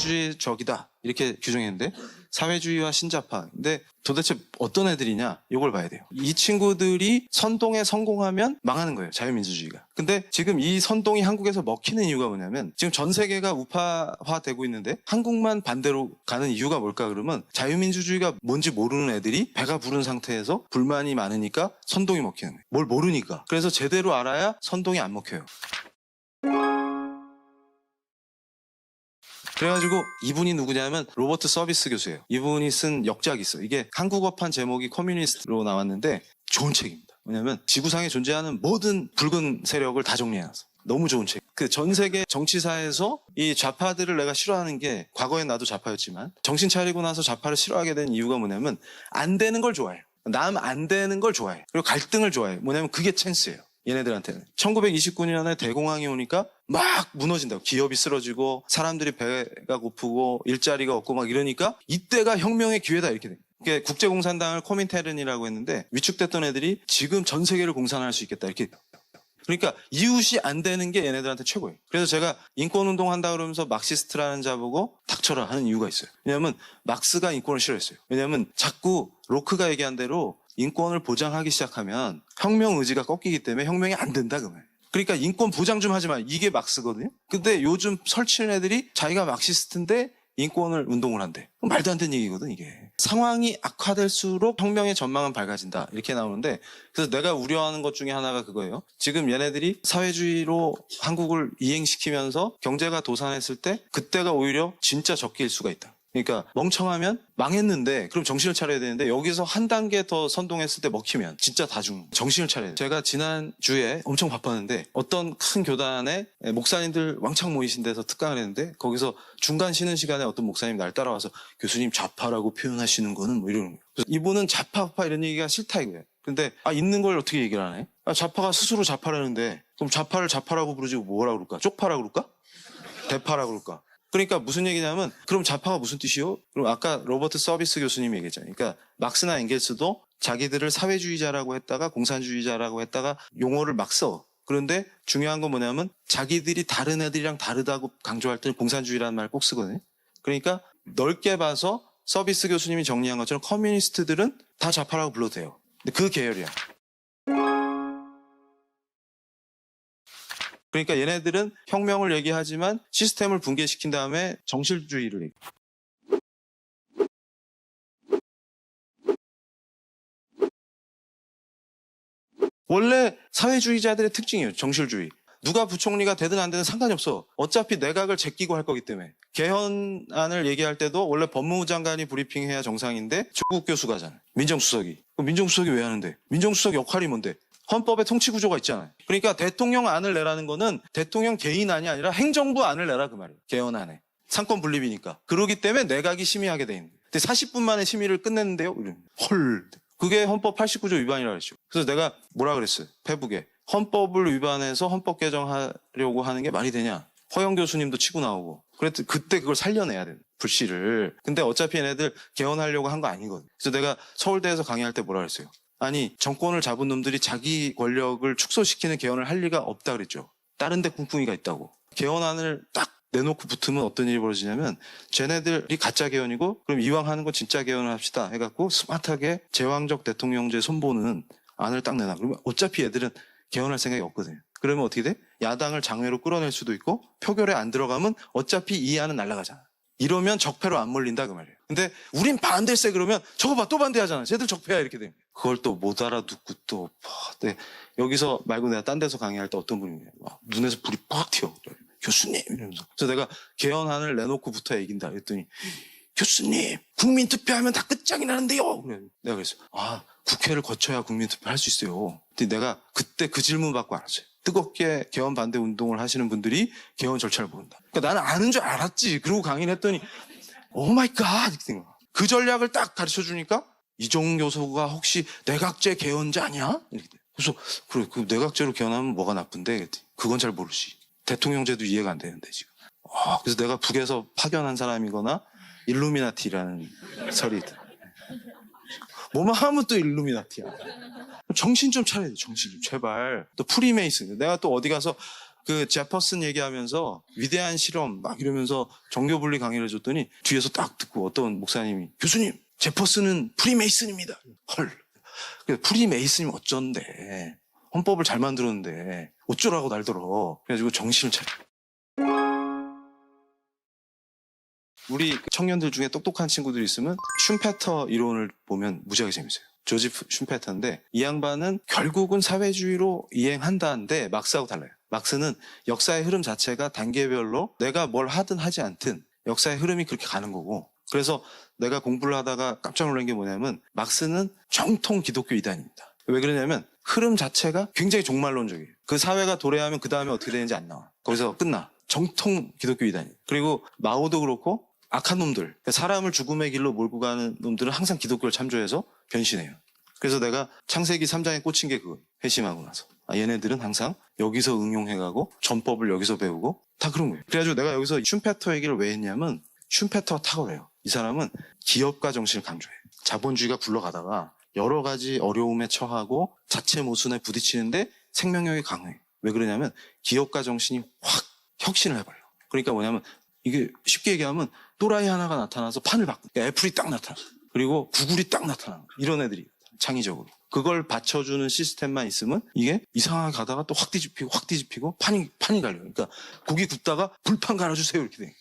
사회주의적이다 이렇게 규정했는데 사회주의와 신자파. 근데 도대체 어떤 애들이냐 이걸 봐야 돼요. 이 친구들이 선동에 성공하면 망하는 거예요. 자유민주주의가. 근데 지금 이 선동이 한국에서 먹히는 이유가 뭐냐면 지금 전 세계가 우파화되고 있는데 한국만 반대로 가는 이유가 뭘까 그러면 자유민주주의가 뭔지 모르는 애들이 배가 부른 상태에서 불만이 많으니까 선동이 먹히는 거예요. 뭘 모르니까. 그래서 제대로 알아야 선동이 안 먹혀요. 그래가지고 이분이 누구냐면 로버트 서비스 교수예요. 이분이 쓴 역작이 있어요. 이게 한국어판 제목이 커뮤니스트로 나왔는데 좋은 책입니다. 왜냐하면 지구상에 존재하는 모든 붉은 세력을 다 정리해놨어. 너무 좋은 책. 그 전 세계 정치사에서 이 좌파들을 내가 싫어하는 게 과거엔 나도 좌파였지만 정신 차리고 나서 좌파를 싫어하게 된 이유가 뭐냐면 안 되는 걸 좋아해요. 남 안 되는 걸 좋아해. 그리고 갈등을 좋아해. 뭐냐면 그게 찬스예요. 얘네들한테는. 1929년에 대공황이 오니까 막 무너진다고. 기업이 쓰러지고 사람들이 배가 고프고 일자리가 없고 막 이러니까 이때가 혁명의 기회다 이렇게 돼요. 그게 국제공산당을 코민테른이라고 했는데 위축됐던 애들이 지금 전 세계를 공산할 수 있겠다 이렇게. 그러니까 이웃이 안 되는 게 얘네들한테 최고예요. 그래서 제가 인권운동 한다 그러면서 막시스트라는 자 보고 닥쳐라 하는 이유가 있어요. 왜냐하면 막스가 인권을 싫어했어요. 왜냐하면 자꾸 로크가 얘기한 대로 인권을 보장하기 시작하면 혁명 의지가 꺾이기 때문에 혁명이 안 된다 그 말이에요. 그러니까 인권 보장 좀 하지 마. 이게 막스거든요. 근데 요즘 설치는 애들이 자기가 막시스트인데 인권을 운동을 한대. 말도 안 되는 얘기거든 이게. 상황이 악화될수록 혁명의 전망은 밝아진다 이렇게 나오는데 그래서 내가 우려하는 것 중에 하나가 그거예요. 지금 얘네들이 사회주의로 한국을 이행시키면서 경제가 도산했을 때 그때가 오히려 진짜 적기일 수가 있다. 그러니까 멍청하면 망했는데 그럼 정신을 차려야 되는데 여기서 한 단계 더 선동했을 때 먹히면 진짜 다 죽는 거예요. 정신을 차려야 돼요. 제가 지난주에 엄청 바빴는데 어떤 큰 교단에 목사님들 왕창 모이신 데서 특강을 했는데 거기서 중간 쉬는 시간에 어떤 목사님이 날 따라와서 교수님 좌파라고 표현하시는 거는 뭐 이러는 거예요. 그래서 이분은 좌파 우파 이런 얘기가 싫다 이거예요. 근데 있는 걸 어떻게 얘기를 하네? 좌파가 스스로 좌파라는데 그럼 좌파를 좌파라고 부르지 뭐라고 그럴까? 쪽파라고 그럴까? 대파라고 그럴까? 그러니까 무슨 얘기냐면 그럼 좌파가 무슨 뜻이요? 그럼 아까 로버트 서비스 교수님이 얘기했잖아요. 그러니까 막스나 엥겔스도 자기들을 사회주의자라고 했다가 공산주의자라고 했다가 용어를 막 써. 그런데 중요한 건 뭐냐면 자기들이 다른 애들이랑 다르다고 강조할 때는 공산주의라는 말을 꼭 쓰거든요. 그러니까 넓게 봐서 서비스 교수님이 정리한 것처럼 커뮤니스트들은 다 좌파라고 불러도 돼요. 근데 그 계열이야. 그러니까 얘네들은 혁명을 얘기하지만 시스템을 붕괴시킨 다음에 정실주의를 얘기해요. 원래 사회주의자들의 특징이에요. 정실주의. 누가 부총리가 되든 안 되든 상관이 없어. 어차피 내각을 제끼고 할 거기 때문에. 개헌안을 얘기할 때도 원래 법무부 장관이 브리핑해야 정상인데 조국 교수가 하잖아요. 민정수석이. 그럼 민정수석이 왜 하는데? 민정수석 역할이 뭔데? 헌법에 통치구조가 있잖아요. 그러니까 대통령 안을 내라는 거는 대통령 개인안이 아니라 행정부 안을 내라 그 말이에요. 개헌안에. 상권 분립이니까. 그러기 때문에 내각이 심의하게 돼 있는 거예요. 근데 40분 만에 심의를 끝냈는데요. 헐. 그게 헌법 89조 위반이라고 했죠. 그래서 내가 뭐라 그랬어요. 페북에. 헌법을 위반해서 헌법 개정하려고 하는 게 말이 되냐. 허영 교수님도 치고 나오고. 그랬더니 그때 그걸 살려내야 돼. 불씨를. 근데 어차피 얘네들 개헌하려고 한 거 아니거든. 그래서 내가 서울대에서 강의할 때 뭐라 그랬어요. 아니 정권을 잡은 놈들이 자기 권력을 축소시키는 개헌을 할 리가 없다 그랬죠. 다른 데 꿍꿍이가 있다고. 개헌안을 딱 내놓고 붙으면 어떤 일이 벌어지냐면 쟤네들이 가짜 개헌이고 그럼 이왕 하는 거 진짜 개헌을 합시다 해갖고 스마트하게 제왕적 대통령제 손보는 안을 딱 내놔. 그러면 어차피 애들은 개헌할 생각이 없거든요. 그러면 어떻게 돼? 야당을 장외로 끌어낼 수도 있고 표결에 안 들어가면 어차피 이 안은 날아가잖아. 이러면 적폐로 안 몰린다 그 말이에요. 근데 우린 반대세 그러면 저거 봐 또 반대하잖아. 쟤들 적폐야 이렇게 되면 그걸 또 못 알아듣고 또 네. 여기서 말고 내가 딴 데서 강의할 때 어떤 분이 눈에서 불이 팍 튀어. 교수님 이러면서. 그래서 내가 개헌안을 내놓고 붙어야 이긴다 그랬더니 교수님 국민 투표하면 다 끝장이 나는데요. 그래. 내가 그랬어. 국회를 거쳐야 국민 투표 할 수 있어요. 근데 내가 그때 그 질문 받고 알았어요. 뜨겁게 개헌 반대 운동을 하시는 분들이 개헌 절차를 모른다. 그러니까 나는 아는 줄 알았지. 그러고 강의를 했더니 오 마이 갓 이렇게 된 거야. 그 전략을 딱 가르쳐 주니까 이종 교수가 혹시 내각제 개헌자 아니야? 이렇게 돼. 그래서 그래 그 내각제로 개헌하면 뭐가 나쁜데? 그랬더니 그건 잘 모르지. 대통령제도 이해가 안 되는데 지금. 그래서 내가 북에서 파견한 사람이거나 일루미나티라는 설이 있다. 뭐만 하면 또 일루미나티야. 정신 좀 차려야 돼. 정신 좀 제발. 또 프리메이슨. 내가 또 어디 가서 그 제퍼슨 얘기하면서 위대한 실험 막 이러면서 종교 분리 강의를 해줬더니 뒤에서 딱 듣고 어떤 목사님이 교수님 제퍼슨은 프리메이슨입니다. 헐. 프리메이슨이 어쩐데 헌법을 잘 만들었는데 어쩌라고 날더러. 그래가지고 정신을 차려. 우리 청년들 중에 똑똑한 친구들이 있으면 슌페터 이론을 보면 무지하게 재밌어요. 조지프 슌페터인데 이 양반은 결국은 사회주의로 이행한다는데 막스하고 달라요. 막스는 역사의 흐름 자체가 단계별로 내가 뭘 하든 하지 않든 역사의 흐름이 그렇게 가는 거고, 그래서 내가 공부를 하다가 깜짝 놀란 게 뭐냐면 막스는 정통 기독교 이단입니다. 왜 그러냐면 흐름 자체가 굉장히 종말론적이에요. 그 사회가 도래하면 그 다음에 어떻게 되는지 안 나와. 거기서 끝나. 정통 기독교 이단이에요. 그리고 마오도 그렇고 악한 놈들, 사람을 죽음의 길로 몰고 가는 놈들은 항상 기독교를 참조해서 변신해요. 그래서 내가 창세기 3장에 꽂힌 게 그거예요. 회심하고 나서. 얘네들은 항상 여기서 응용해가고 전법을 여기서 배우고 다 그런 거예요. 그래가지고 내가 여기서 슌페터 얘기를 왜 했냐면 슌페터가 탁월해요. 이 사람은 기업가 정신을 강조해요. 자본주의가 굴러가다가 여러 가지 어려움에 처하고 자체 모순에 부딪히는데 생명력이 강해요. 왜 그러냐면 기업가 정신이 확 혁신을 해버려요. 그러니까 뭐냐면 이게 쉽게 얘기하면 또라이 하나가 나타나서 판을 바꿔. 그러니까 애플이 딱 나타나. 그리고 구글이 딱 나타나. 이런 애들이 창의적으로. 그걸 받쳐주는 시스템만 있으면 이게 이상하게 가다가 또 확 뒤집히고 판이 갈려요. 그러니까 고기 굽다가 불판 갈아주세요 이렇게 돼.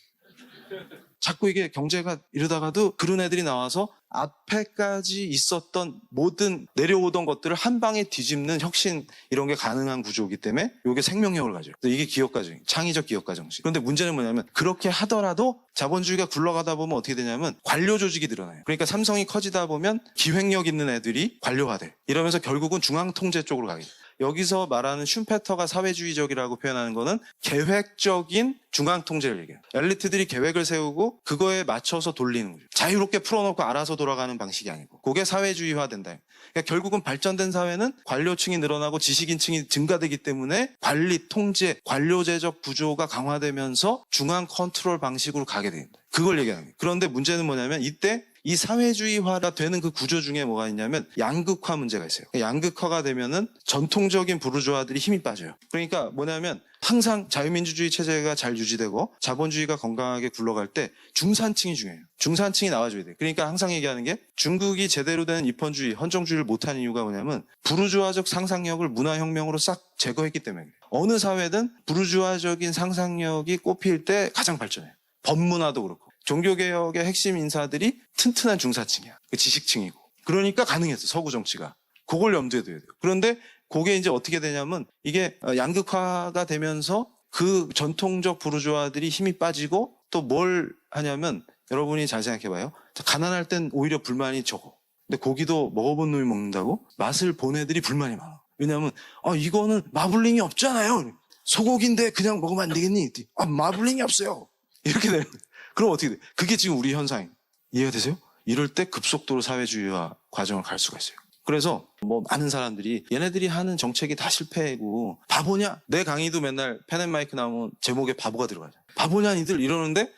자꾸 이게 경제가 이러다가도 그런 애들이 나와서 앞에까지 있었던 모든 내려오던 것들을 한 방에 뒤집는 혁신 이런 게 가능한 구조이기 때문에 이게 생명력을 가져요. 이게 기업가 정신, 창의적 기업가 정신. 그런데 문제는 뭐냐면 그렇게 하더라도 자본주의가 굴러가다 보면 어떻게 되냐면 관료 조직이 늘어나요. 그러니까 삼성이 커지다 보면 기획력 있는 애들이 관료화돼. 이러면서 결국은 중앙통제 쪽으로 가게 돼요. 여기서 말하는 슌페터가 사회주의적이라고 표현하는 거는 계획적인 중앙통제를 얘기해요. 엘리트들이 계획을 세우고 그거에 맞춰서 돌리는 거죠. 자유롭게 풀어놓고 알아서 돌아가는 방식이 아니고 그게 사회주의화된다. 그러니까 결국은 발전된 사회는 관료층이 늘어나고 지식인층이 증가되기 때문에 관리, 통제, 관료제적 구조가 강화되면서 중앙 컨트롤 방식으로 가게 됩니다. 그걸 얘기하는 거예요. 그런데 문제는 뭐냐면 이때 이 사회주의화가 되는 그 구조 중에 뭐가 있냐면 양극화 문제가 있어요. 양극화가 되면은 전통적인 부르주아들이 힘이 빠져요. 그러니까 뭐냐면 항상 자유민주주의 체제가 잘 유지되고 자본주의가 건강하게 굴러갈 때 중산층이 중요해요. 중산층이 나와줘야 돼요. 그러니까 항상 얘기하는 게 중국이 제대로 된 입헌주의, 헌정주의를 못하는 이유가 뭐냐면 부르주아적 상상력을 문화혁명으로 싹 제거했기 때문에 그래요. 어느 사회든 부르주아적인 상상력이 꼽힐 때 가장 발전해요. 법문화도 그렇고. 종교개혁의 핵심 인사들이 튼튼한 중사층이야. 지식층이고. 그러니까 가능했어, 서구 정치가. 그걸 염두에 둬야 돼요. 그런데 그게 이제 어떻게 되냐면 이게 양극화가 되면서 그 전통적 부르주아들이 힘이 빠지고 또 뭘 하냐면 여러분이 잘 생각해봐요. 가난할 땐 오히려 불만이 적어. 근데 고기도 먹어본 놈이 먹는다고? 맛을 본 애들이 불만이 많아. 왜냐하면 이거는 마블링이 없잖아요. 소고기인데 그냥 먹으면 안 되겠니? 마블링이 없어요. 이렇게 되는 거예요. 그럼 어떻게 돼? 그게 지금 우리 현상이에요. 이해가 되세요? 이럴 때 급속도로 사회주의화 과정을 갈 수가 있어요. 그래서 뭐 많은 사람들이 얘네들이 하는 정책이 다 실패고 바보냐? 내 강의도 맨날 펜앤마이크 나오면 제목에 바보가 들어가죠. 바보냐 니들 이러는데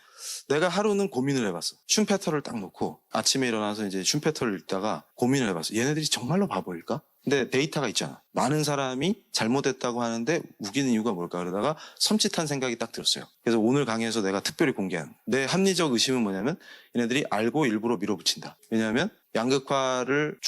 내가 하루는 고민을 해봤어. 슌페터를 딱 놓고 아침에 일어나서 이제 슌페터를 읽다가 고민을 해봤어. 얘네들이 정말로 바보일까? 근데 데이터가 있잖아. 많은 사람이 잘못했다고 하는데 우기는 이유가 뭘까 그러다가 섬찟한 생각이 딱 들었어요. 그래서 오늘 강의에서 내가 특별히 공개한 내 합리적 의심은 뭐냐면 얘네들이 알고 일부러 밀어붙인다. 왜냐하면 양극화를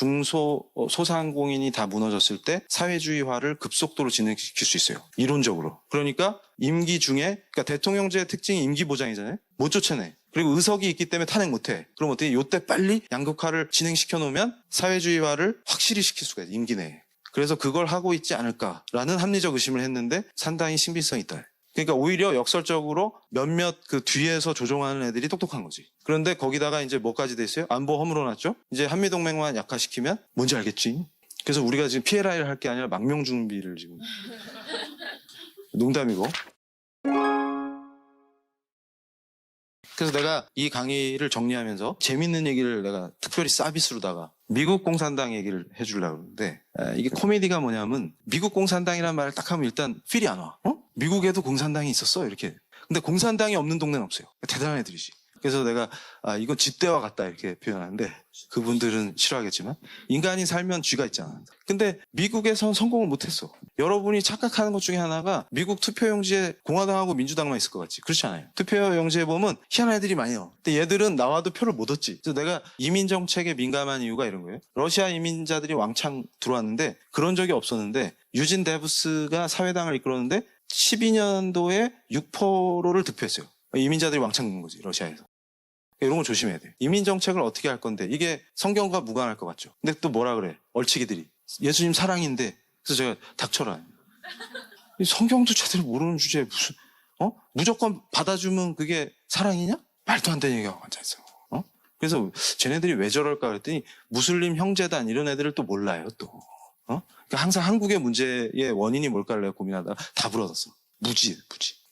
소상공인이 다 무너졌을 때 사회주의화를 급속도로 진행시킬 수 있어요. 이론적으로. 그러니까 임기 중에 그러니까 대통령제의 특징이 임기 보장이잖아요. 못 쫓아내. 그리고 의석이 있기 때문에 탄핵 못해. 그럼 어떻게 요때 빨리 양극화를 진행시켜 놓으면 사회주의화를 확실히 시킬 수가 있어요. 임기 내에. 그래서 그걸 하고 있지 않을까라는 합리적 의심을 했는데 상당히 신빙성이 있다. 그러니까 오히려 역설적으로 몇몇 그 뒤에서 조종하는 애들이 똑똑한 거지. 그런데 거기다가 이제 뭐까지 돼 있어요? 안보 허물어 놨죠? 이제 한미동맹만 약화시키면 뭔지 알겠지? 그래서 우리가 지금 PLI를 할 게 아니라 망명 준비를 지금. 농담이고. 그래서 내가 이 강의를 정리하면서 재밌는 얘기를 내가 특별히 서비스로다가 미국 공산당 얘기를 해주려고 그러는데 이게 코미디가 뭐냐면 미국 공산당이라는 말을 딱 하면 일단 필이 안 와. 미국에도 공산당이 있었어 이렇게. 근데 공산당이 없는 동네는 없어요. 대단한 애들이지. 그래서 내가 이건 쥐떼와 같다 이렇게 표현하는데 그분들은 싫어하겠지만 인간이 살면 쥐가 있잖아. 근데 미국에선 성공을 못했어. 여러분이 착각하는 것 중에 하나가 미국 투표용지에 공화당하고 민주당만 있을 것 같지. 그렇지 않아요. 투표용지에 보면 희한한 애들이 많아요. 근데 얘들은 나와도 표를 못 얻지. 그래서 내가 이민 정책에 민감한 이유가 이런 거예요. 러시아 이민자들이 왕창 들어왔는데 그런 적이 없었는데 유진 데브스가 사회당을 이끌었는데 12년도에 6%를 득표했어요. 이민자들이 왕창 는 거지, 러시아에서. 이런 거 조심해야 돼. 이민 정책을 어떻게 할 건데 이게 성경과 무관할 것 같죠. 근데 또 뭐라 그래? 얼치기들이. 예수님 사랑인데. 그래서 제가 닥쳐라. 성경도 제대로 모르는 주제에 무슨 무조건 받아주면 그게 사랑이냐? 말도 안 되는 얘기하고 앉아있어. 그래서 쟤네들이 왜 저럴까 그랬더니 무슬림 형제단 이런 애들을 또 몰라요 또. 그러니까 항상 한국의 문제의 원인이 뭘까를 내가 고민하다가 답을 얻었어. 무지.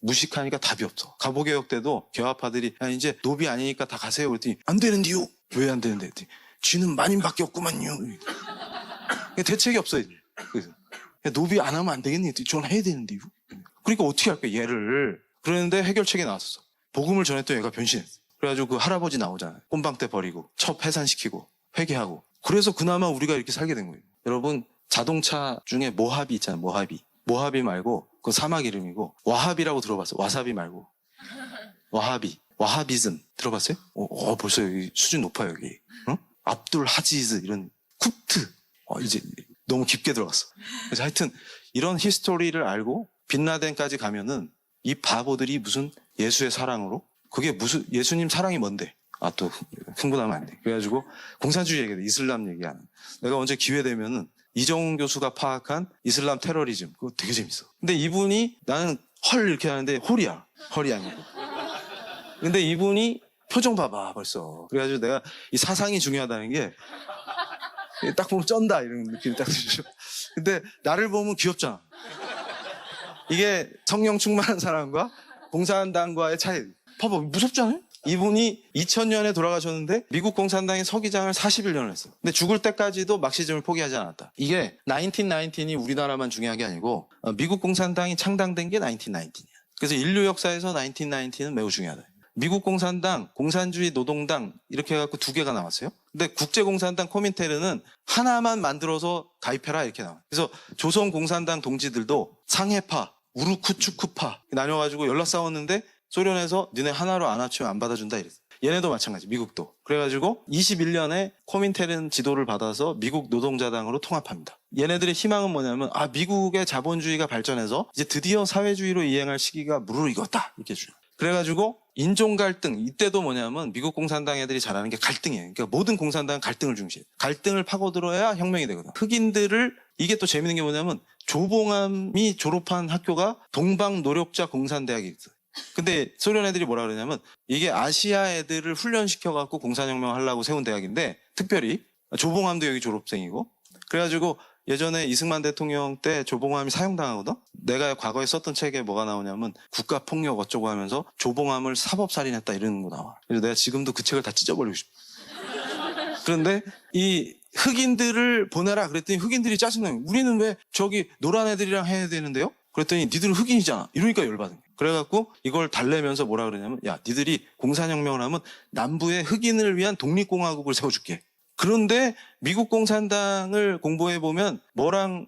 무식하니까 답이 없어. 갑오개혁 때도 개화파들이 이제 노비 아니니까 다 가세요 그랬더니 안 되는데요. 왜 안 되는데? 그랬더니 쥐는 만인밖에 없구만요. 대책이 없어요. 그래서 노비 안 하면 안 되겠니? 저는 해야 되는데요. 그러니까 어떻게 할까 얘를. 그러는데 해결책이 나왔었어. 복음을 전했던 얘가 변신했어. 그래가지고 그 할아버지 나오잖아요. 꼼방대 버리고 첩 해산시키고 회개하고. 그래서 그나마 우리가 이렇게 살게 된 거예요. 여러분 자동차 중에 모하비 있잖아요. 모하비 말고 그 사막 이름이고 와하비라고 들어봤어요. 와사비 말고 와하비즘 들어봤어요? 벌써 여기 수준 높아요 여기. 압둘 하지즈 이런 쿱트 이제 너무 깊게 들어갔어. 그래서 하여튼 이런 히스토리를 알고 빈라덴까지 가면은 이 바보들이 무슨 예수의 사랑으로 그게 무슨 예수님 사랑이 뭔데? 또 흥분하면 안 돼. 그래가지고 공산주의 얘기다. 이슬람 얘기하는. 내가 언제 기회 되면은 이정훈 교수가 파악한 이슬람 테러리즘 그거 되게 재밌어. 근데 이분이 나는 헐 이렇게 하는데 헐이 아니고. 근데 이분이 표정 봐봐 벌써. 그래가지고 내가 이 사상이 중요하다는 게 딱 보면 쩐다 이런 느낌이 딱 들죠. 근데 나를 보면 귀엽잖아. 이게 성령 충만한 사람과 공산당과의 차이. 봐봐 무섭지 않아요? 이분이 2000년에 돌아가셨는데 미국 공산당의 서기장을 41년을 했어요. 근데 죽을 때까지도 막시즘을 포기하지 않았다. 이게 1919이 우리나라만 중요한 게 아니고 미국 공산당이 창당된 게 1919이야. 그래서 인류 역사에서 1919는 매우 중요하다. 미국 공산당, 공산주의 노동당 이렇게 해갖고 두 개가 나왔어요. 근데 국제공산당 코민테르는 하나만 만들어서 가입해라 이렇게 나와요. 그래서 조선공산당 동지들도 상해파, 우르쿠추크파 나뉘어가지고 연락 싸웠는데 소련에서 니네 하나로 안 합치면 안 받아준다 이랬어요. 얘네도 마찬가지, 미국도. 그래가지고 21년에 코민테른 지도를 받아서 미국 노동자당으로 통합합니다. 얘네들의 희망은 뭐냐면 미국의 자본주의가 발전해서 이제 드디어 사회주의로 이행할 시기가 무르익었다 이렇게 주요. 그래가지고 인종 갈등 이때도 뭐냐면 미국 공산당 애들이 잘하는 게 갈등이에요. 그러니까 모든 공산당은 갈등을 중시해요. 갈등을 파고들어야 혁명이 되거든. 흑인들을 이게 또 재밌는 게 뭐냐면 조봉암이 졸업한 학교가 동방노력자 공산대학이 있어요. 근데 소련 애들이 뭐라 그러냐면 이게 아시아 애들을 훈련시켜갖고 공산혁명 하려고 세운 대학인데 특별히 조봉암도 여기 졸업생이고 그래가지고 예전에 이승만 대통령 때 조봉암이 사형당하거든? 내가 과거에 썼던 책에 뭐가 나오냐면 국가폭력 어쩌고 하면서 조봉암을 사법살인했다 이러는 거 나와. 그래서 내가 지금도 그 책을 다 찢어버리고 싶어. 그런데 이 흑인들을 보내라 그랬더니 흑인들이 짜증나요. 우리는 왜 저기 노란 애들이랑 해야 되는데요? 그랬더니 니들은 흑인이잖아. 이러니까 열받은 거야. 그래갖고 이걸 달래면서 뭐라 그러냐면 야 니들이 공산혁명을 하면 남부에 흑인을 위한 독립공화국을 세워줄게. 그런데 미국 공산당을 공부해보면 뭐랑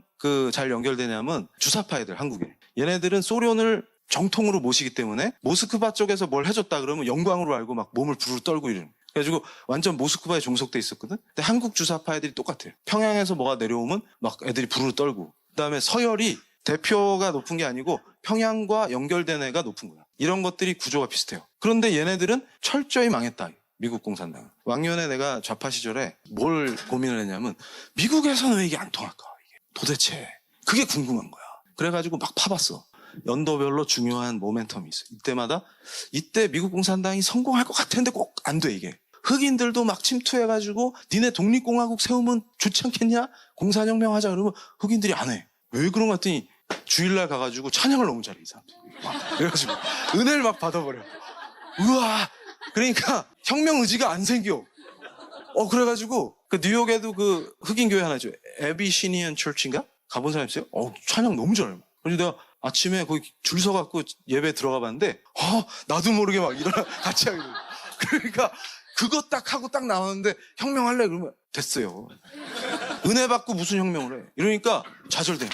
잘 연결되냐면 주사파 애들 한국에. 얘네들은 소련을 정통으로 모시기 때문에 모스크바 쪽에서 뭘 해줬다 그러면 영광으로 알고 막 몸을 부르르 떨고 이러는 거야. 그래가지고 완전 모스크바에 종속돼 있었거든. 근데 한국 주사파 애들이 똑같아요. 평양에서 뭐가 내려오면 막 애들이 부르르 떨고. 그다음에 서열이 대표가 높은 게 아니고 평양과 연결된 애가 높은 거야. 이런 것들이 구조가 비슷해요. 그런데 얘네들은 철저히 망했다. 미국 공산당. 왕년에 내가 좌파 시절에 뭘 고민을 했냐면 미국에서는 왜 이게 안 통할까? 이게. 도대체 그게 궁금한 거야. 그래가지고 막 파봤어. 연도별로 중요한 모멘텀이 있어. 이때 미국 공산당이 성공할 것 같았는데 꼭 안 돼 이게. 흑인들도 막 침투해가지고 니네 독립공화국 세우면 좋지 않겠냐? 공산혁명 하자 그러면 흑인들이 안 해. 왜 그런 거 같더니 주일날 가가지고 찬양을 너무 잘해 이 사람들. 그래가지고 은혜를 막 받아버려. 우와. 그러니까 혁명 의지가 안 생겨. 그래가지고 그 뉴욕에도 그 흑인 교회 하나 있죠. 에비시니언 철치인가? 가본 사람 있어요? 찬양 너무 잘해요. 그래서 내가 아침에 거기 줄 서갖고 예배 들어가 봤는데 나도 모르게 막 일어나 같이 하게 돼요. 그러니까 그거 딱 하고 딱 나왔는데 혁명할래? 그러면 됐어요. 은혜 받고 무슨 혁명을 해? 이러니까 좌절돼요.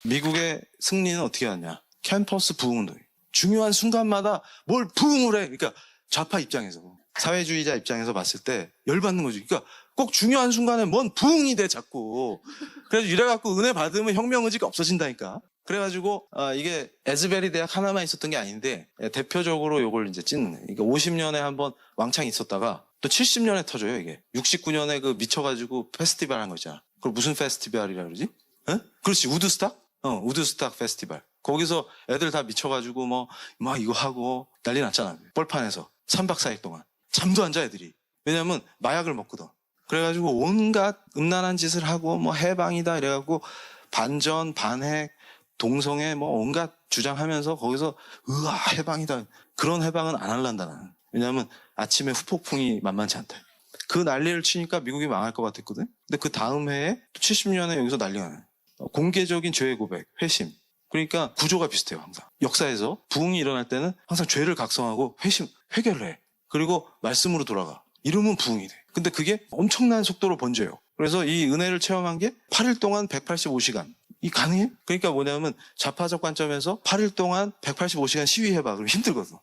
미국의 승리는 어떻게 하냐? 캠퍼스 부흥운동이에요. 중요한 순간마다 뭘 부흥을 해. 그러니까 좌파 입장에서, 사회주의자 입장에서 봤을 때 열받는 거지. 그러니까 꼭 중요한 순간에 뭔 부흥이 돼 자꾸. 그래서 이래갖고 은혜 받으면 혁명 의지가 없어진다니까. 그래가지고 이게 에즈베리 대학 하나만 있었던 게 아닌데 대표적으로 이걸 이제 찢는. 그러니까 50년에 한번 왕창이 있었다가 또 70년에 터져요 이게. 69년에 그 미쳐가지고 페스티벌 한 거 있잖아. 그걸 무슨 페스티벌이라 그러지? 어? 그렇지, 우드스탁? 우드스탁 페스티벌. 거기서 애들 다 미쳐가지고 막 이거 하고 난리 났잖아. 뻘판에서 3박 4일 동안 잠도 안 자 애들이. 왜냐면 마약을 먹거든. 그래가지고 온갖 음란한 짓을 하고 해방이다 이래갖고 반전 반핵 동성애 온갖 주장하면서 거기서 으아 해방이다. 그런 해방은 안 할란다 나는. 왜냐면 아침에 후폭풍이 만만치 않다. 그 난리를 치니까 미국이 망할 것 같았거든. 근데 그 다음 해에 70년에 여기서 난리가 나요. 공개적인 죄의 고백, 회심. 그러니까 구조가 비슷해요 항상. 역사에서 부흥이 일어날 때는 항상 죄를 각성하고 회개를 해. 그리고 말씀으로 돌아가. 이러면 부흥이 돼. 근데 그게 엄청난 속도로 번져요. 그래서 이 은혜를 체험한 게 8일 동안 185시간. 이 가능해? 그러니까 뭐냐면 좌파적 관점에서 8일 동안 185시간 시위해봐. 그럼 힘들거든.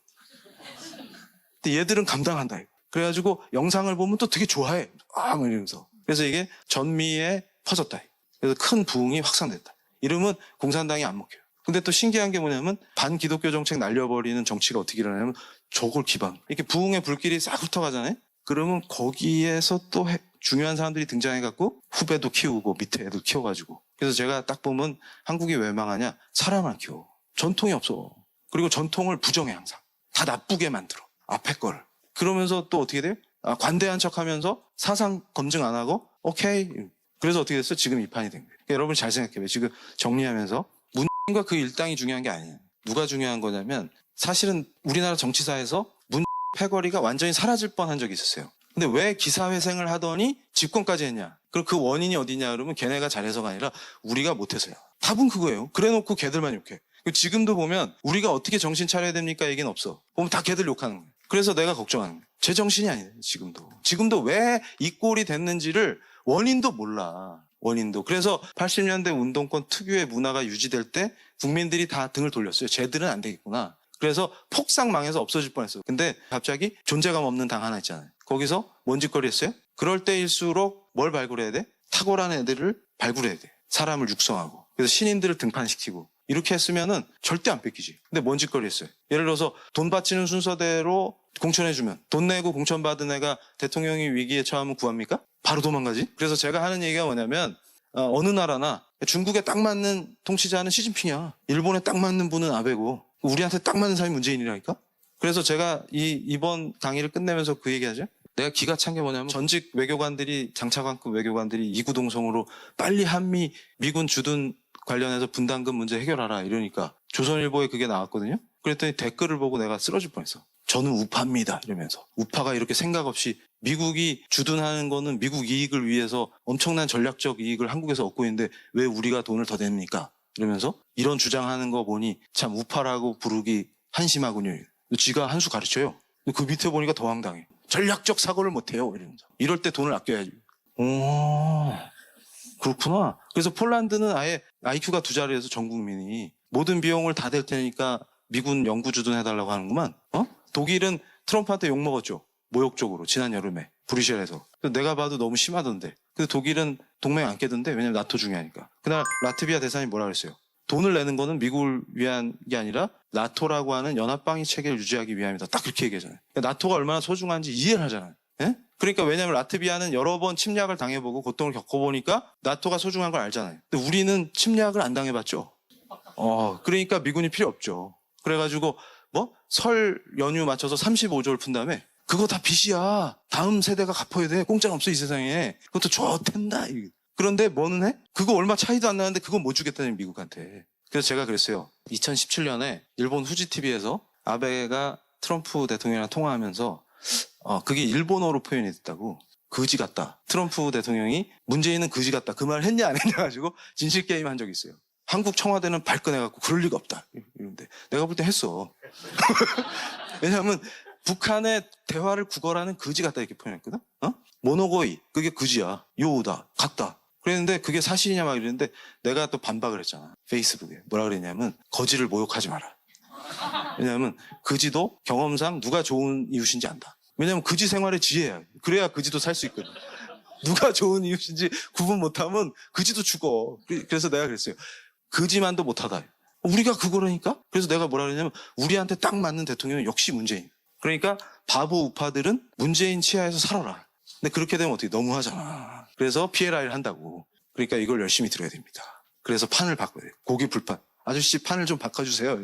근데 얘들은 감당한다. 그래가지고 영상을 보면 또 되게 좋아해. 이러면서. 그래서 이게 전미에 퍼졌다. 그래서 큰 부흥이 확산됐다. 이러면 공산당이 안 먹혀요. 근데 또 신기한 게 뭐냐면 반기독교 정책 날려버리는 정치가 어떻게 일어나냐면 저걸 기반. 이렇게 부흥의 불길이 싹 훑어가잖아요. 그러면 거기에서 또 중요한 사람들이 등장해갖고 후배도 키우고 밑에 애도 키워가지고. 그래서 제가 딱 보면 한국이 왜 망하냐? 사람을 키워. 전통이 없어. 그리고 전통을 부정해 항상. 다 나쁘게 만들어. 앞에 거를. 그러면서 또 어떻게 돼요? 관대한 척하면서 사상 검증 안 하고 오케이. 그래서 어떻게 됐어? 지금 이 판이 된 거예요. 그러니까 여러분 잘 생각해봐요. 지금 정리하면서 문과 그 일당이 중요한 게 아니에요. 누가 중요한 거냐면 사실은 우리나라 정치사에서 패거리가 완전히 사라질 뻔한 적이 있었어요. 근데 왜 기사회생을 하더니 집권까지 했냐? 그럼 그 원인이 어디냐 그러면 걔네가 잘해서가 아니라 우리가 못해서요. 답은 그거예요. 그래놓고 걔들만 욕해. 지금도 보면 우리가 어떻게 정신 차려야 됩니까? 얘기는 없어. 보면 다 걔들 욕하는 거예요. 그래서 내가 걱정하는 거예요. 제 정신이 아니에요. 지금도 왜 이 꼴이 됐는지를 원인도 몰라. 원인도. 그래서 80년대 운동권 특유의 문화가 유지될 때 국민들이 다 등을 돌렸어요. 쟤들은 안 되겠구나. 그래서 폭삭 망해서 없어질 뻔했어요. 근데 갑자기 존재감 없는 당 하나 있잖아요. 거기서 뭔 짓거리 했어요? 그럴 때일수록 뭘 발굴해야 돼? 탁월한 애들을 발굴해야 돼. 사람을 육성하고. 그래서 신인들을 등판시키고. 이렇게 했으면은 절대 안 뺏기지. 근데 뭔 짓거리 했어요? 예를 들어서 돈 바치는 순서대로 공천해주면 돈 내고 공천받은 애가 대통령이 위기에 처하면 구합니까? 바로 도망가지. 그래서 제가 하는 얘기가 뭐냐면 어느 나라나 중국에 딱 맞는 통치자는 시진핑이야. 일본에 딱 맞는 분은 아베고 우리한테 딱 맞는 사람이 문재인이라니까. 그래서 제가 이번 강의를 끝내면서 그 얘기하죠. 내가 기가 찬 게 뭐냐면 전직 외교관들이 장차관급 외교관들이 이구동성으로 빨리 한미 미군 주둔 관련해서 분담금 문제 해결하라 이러니까 조선일보에 그게 나왔거든요. 그랬더니 댓글을 보고 내가 쓰러질 뻔했어. 저는 우파입니다 이러면서. 우파가 이렇게 생각 없이 미국이 주둔하는 거는 미국 이익을 위해서 엄청난 전략적 이익을 한국에서 얻고 있는데 왜 우리가 돈을 더 냅니까? 이러면서 이런 주장하는 거 보니 참 우파라고 부르기 한심하군요. 지가 한 수 가르쳐요. 그 밑에 보니까 더 황당해. 전략적 사고를 못해요 이러면서. 이럴 때 돈을 아껴야지. 오, 그렇구나. 그래서 폴란드는 아예 IQ가 2자리에서 전 국민이 모든 비용을 다 댈 테니까 미군 영구 주둔해달라고 하는구만. 독일은 트럼프한테 욕먹었죠. 모욕적으로 지난 여름에 브뤼셀에서. 내가 봐도 너무 심하던데. 근데 독일은 동맹 안 깨던데. 왜냐면 나토 중요하니까. 그날 라트비아 대사님이 뭐라 그랬어요? 돈을 내는 거는 미국을 위한 게 아니라 나토라고 하는 연합방위 체계를 유지하기 위함이다. 딱 그렇게 얘기하잖아요. 그러니까 나토가 얼마나 소중한지 이해를 하잖아요. 예? 그러니까 왜냐면 라트비아는 여러 번 침략을 당해보고 고통을 겪어보니까 나토가 소중한 걸 알잖아요. 근데 우리는 침략을 안 당해봤죠. 그러니까 미군이 필요 없죠. 그래가지고 설 연휴 맞춰서 35조를 푼 다음에 그거 다 빚이야. 다음 세대가 갚아야 돼. 공짜는 없어 이 세상에. 그것도 좋텐다. 그런데 뭐는 해? 그거 얼마 차이도 안 나는데 그건 못 주겠다는 미국한테. 그래서 제가 그랬어요. 2017년에 일본 후지 TV에서 아베가 트럼프 대통령이랑 통화하면서 그게 일본어로 표현이 됐다고. 거지 같다. 트럼프 대통령이 문재인은 거지 같다. 그 말 했냐 안 했냐 가지고 진실 게임 한 적이 있어요. 한국 청와대는 발끈해갖고 그럴 리가 없다. 이런데 내가 볼 때 했어. 왜냐하면 북한의 대화를 구걸하는 거지 같다 이렇게 표현했거든. 모노고이 그게 거지야. 요우다 같다. 그랬는데 그게 사실이냐 막 이랬는데 내가 또 반박을 했잖아. 페이스북에 뭐라 그랬냐면 거지를 모욕하지 마라. 왜냐하면 거지도 경험상 누가 좋은 이웃인지 안다. 왜냐하면 거지 생활의 지혜야. 그래야 거지도 살 수 있거든. 누가 좋은 이웃인지 구분 못하면 거지도 죽어. 그래서 내가 그랬어요. 거지만도 못하다. 우리가 그거라니까? 그래서 내가 뭐라 그랬냐면 우리한테 딱 맞는 대통령은 역시 문재인. 그러니까 바보 우파들은 문재인 치하에서 살아라. 근데 그렇게 되면 어떻게 너무하잖아. 그래서 PLI를 한다고. 그러니까 이걸 열심히 들어야 됩니다. 그래서 판을 바꿔야 돼요. 고기 불판. 아저씨 판을 좀 바꿔주세요.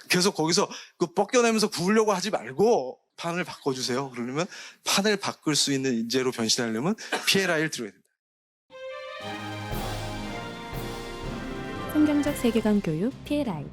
계속 거기서 그 뻗겨내면서 구우려고 하지 말고 판을 바꿔주세요. 그러려면 판을 바꿀 수 있는 인재로 변신하려면 PLI를 들어야 된다. 성경적 세계관 교육 PLI